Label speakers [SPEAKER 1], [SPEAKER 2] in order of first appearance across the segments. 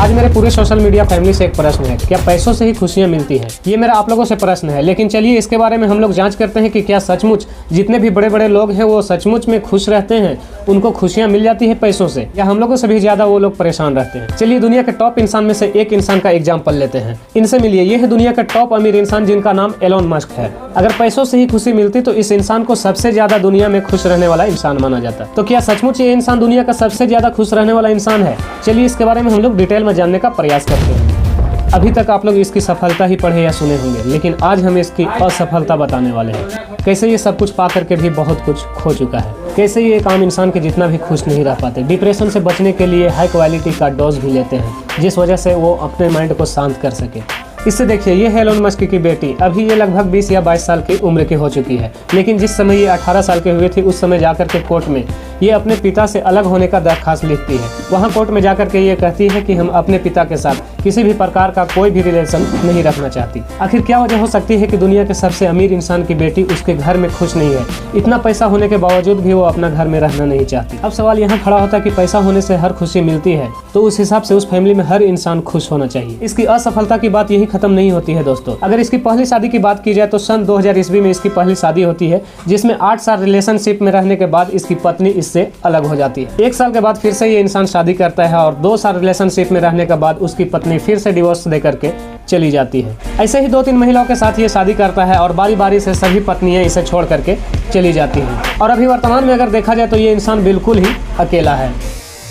[SPEAKER 1] आज मेरे पूरे सोशल मीडिया फैमिली से एक प्रश्न है, क्या पैसों से ही खुशियां मिलती हैं? ये मेरा आप लोगों से प्रश्न है, लेकिन चलिए इसके बारे में हम लोग जांच करते हैं कि क्या सचमुच जितने भी बड़े बड़े लोग हैं वो सचमुच में खुश रहते हैं, उनको खुशियां मिल जाती है पैसों से, या हम लोगों से भी ज्यादा वो लोग परेशान रहते हैं। चलिए दुनिया के टॉप इंसान में से एक इंसान का एग्जाम्पल लेते हैं, इनसे मिलिए। ये है दुनिया का टॉप अमीर इंसान जिनका नाम एलोन मस्क है। अगर पैसों से ही खुशी मिलती तो इस इंसान को सबसे ज्यादा दुनिया में खुश रहने वाला इंसान माना जाता। तो क्या सचमुच ये इंसान दुनिया का सबसे ज्यादा खुश रहने वाला इंसान है? चलिए इसके बारे में हम लोग डिटेल में जानने का प्रयास करते हैं। अभी तक आप लोग इसकी सफलता ही पढ़े या सुने होंगे, लेकिन आज हम इसकी असफलता बताने वाले हैं। कैसे ये सब कुछ पा करके भी बहुत कुछ खो चुका है, कैसे ये एक आम इंसान के जितना भी खुश नहीं रह पाते। डिप्रेशन से बचने के लिए हाई क्वालिटी का डोज भी लेते हैं, जिस वजह से वो अपने माइंड को शांत कर सके। इससे देखिए, ये है एलोन मस्क की बेटी। अभी ये लगभग 20 या 22 साल की उम्र की हो चुकी है, लेकिन जिस समय ये 18 साल के हुए थे उस समय जाकर के कोर्ट में ये अपने पिता से अलग होने का दरखास्त लिखती है। वहाँ कोर्ट में जाकर के ये कहती है कि हम अपने पिता के साथ किसी भी प्रकार का कोई भी रिलेशन नहीं रखना चाहती। आखिर क्या वजह हो सकती है कि दुनिया के सबसे अमीर इंसान की बेटी उसके घर में खुश नहीं है? इतना पैसा होने के बावजूद भी वो अपना घर में रहना नहीं चाहती। अब सवाल यहाँ खड़ा होता है कि पैसा होने से हर खुशी मिलती है, तो उस हिसाब से उस फैमिली में हर इंसान खुश होना चाहिए। इसकी असफलता की बात यही खत्म नहीं होती है दोस्तों। अगर इसकी पहली शादी की बात की जाए तो सन 2000 ईस्वी में इसकी पहली शादी होती है, जिसमें 8 साल रिलेशनशिप में रहने के बाद इसकी पत्नी इससे अलग हो जाती है। 1 साल के बाद फिर से ये इंसान शादी करता है और 2 साल रिलेशनशिप में रहने के बाद उसकी पत्नी फिर से डिवोर्स दे करके चली जाती है। ऐसे ही 2-3 महिलाओं के साथ ये शादी करता है और बारी बारी से सभी पत्नियां इसे छोड़ करके चली जाती हैं। और अभी वर्तमान में अगर देखा जाए तो ये इंसान बिल्कुल ही अकेला है।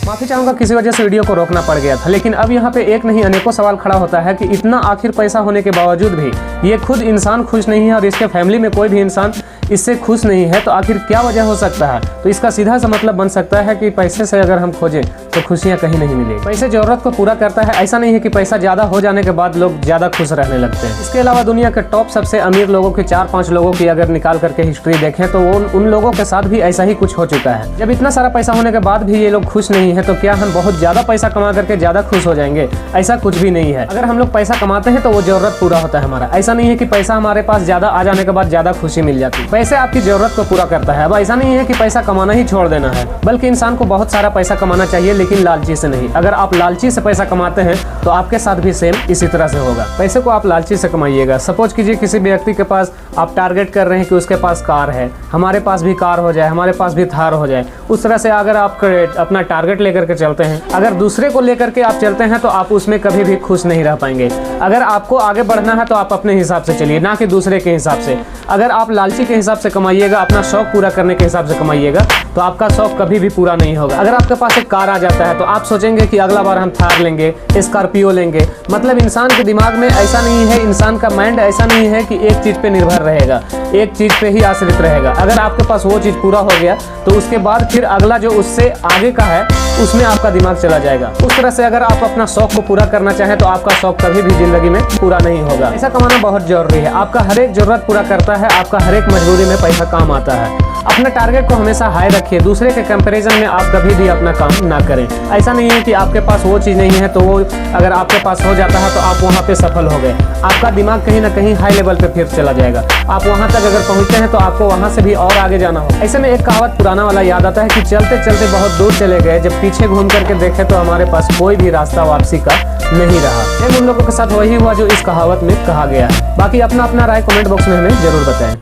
[SPEAKER 1] माफ़ी चाहूँगा, किसी वजह से वीडियो को रोकना पड़ गया था, लेकिन अब यहाँ पे एक नहीं अनेकों सवाल खड़ा होता है कि इतना आखिर पैसा होने के बावजूद भी ये खुद इंसान खुश नहीं है और इसके फैमिली में कोई भी इंसान इससे खुश नहीं है, तो आखिर क्या वजह हो सकता है? तो इसका सीधा सा मतलब बन सकता है कि पैसे से अगर हम खोजें तो खुशियाँ कहीं नहीं मिलेगी। पैसे जरूरत को पूरा करता है, ऐसा नहीं है कि पैसा ज़्यादा हो जाने के बाद लोग ज़्यादा खुश रहने लगते हैं। इसके अलावा दुनिया के टॉप सबसे अमीर लोगों की 4-5 लोगों की अगर निकाल करके हिस्ट्री देखें तो उन लोगों के साथ भी ऐसा ही कुछ हो चुका है। जब इतना सारा पैसा होने के बाद भी ये लोग खुश नहीं है, तो क्या हम बहुत ज़्यादा पैसा कमा करके ज़्यादा खुश हो जाएंगे? ऐसा कुछ भी नहीं है। अगर हम लोग पैसा कमाते हैं तो वो जरूरत पूरा होता है हमारा। ऐसा नहीं है कि पैसा हमारे पास ज़्यादा आ जाने के बाद ज़्यादा खुशी मिल जाती है। पैसे आपकी जरूरत को पूरा करता है। अब ऐसा नहीं है कि पैसा कमाना ही छोड़ देना है, बल्कि इंसान को बहुत सारा पैसा कमाना चाहिए, लेकिन लालची से नहीं। अगर आप लालची से पैसा कमाते हैं तो आपके साथ भी सेम इसी तरह से होगा। पैसे को आप लालची से कमाइएगा। सपोज कीजिए किसी व्यक्ति के पास आप टारगेट कर रहे हैं कि उसके पास कार है, हमारे पास भी कार हो जाए, हमारे पास भी थार हो जाए। उस तरह से अगर आप अपना टारगेट लेकर के चलते हैं, अगर दूसरे को लेकर के आप चलते हैं तो आप उसमें कभी भी खुश नहीं रह पाएंगे। अगर आपको आगे बढ़ना है तो आप अपने हिसाब से चलिए, ना कि दूसरे के हिसाब से। अगर आप लालची के हिसाब से कमाइएगा, अपना शौक पूरा करने के हिसाब से कमाइएगा, तो आपका शौक कभी भी पूरा नहीं होगा। अगर आपके पास एक कार आ जाता है तो आप सोचेंगे कि अगला बार हम थार लेंगे, स्कॉर्पियो लेंगे। मतलब इंसान के दिमाग में ऐसा नहीं है, इंसान का माइंड ऐसा नहीं है कि एक चीज पे निर्भर रहेगा, एक चीज पे ही आश्रित रहेगा। अगर आपके पास वो चीज पूरा हो गया तो उसके बाद फिर अगला जो उससे आगे का है उसमें आपका दिमाग चला जाएगा। उस तरह से अगर आप अपना शौक को पूरा करना चाहें तो आपका शौक कभी भी जिंदगी में पूरा नहीं होगा। पैसा कमाना बहुत जरूरी है, आपका हर एक जरूरत पूरा करता है, आपका हर एक मजबूरी में पैसा काम आता है। अपने टारगेट को हमेशा हाई रखिए, दूसरे के कंपैरिजन में आप कभी भी अपना काम ना करें। ऐसा नहीं है कि आपके पास वो चीज़ नहीं है तो वो अगर आपके पास हो जाता है तो आप वहाँ पे सफल हो गए। आपका दिमाग कहीं ना कहीं हाई लेवल पे फिर चला जाएगा। आप वहाँ तक अगर पहुँचते हैं तो आपको वहाँ से भी और आगे जाना हो। ऐसे में एक कहावत पुराना वाला याद आता है कि चलते चलते बहुत दूर चले गए, जब पीछे घूम करके देखे तो हमारे पास कोई भी रास्ता वापसी का नहीं रहा। उन लोगों के साथ वही हुआ जो इस कहावत में कहा गया है। बाकी अपना अपना राय कमेंट बॉक्स में हमें जरूर बताएं।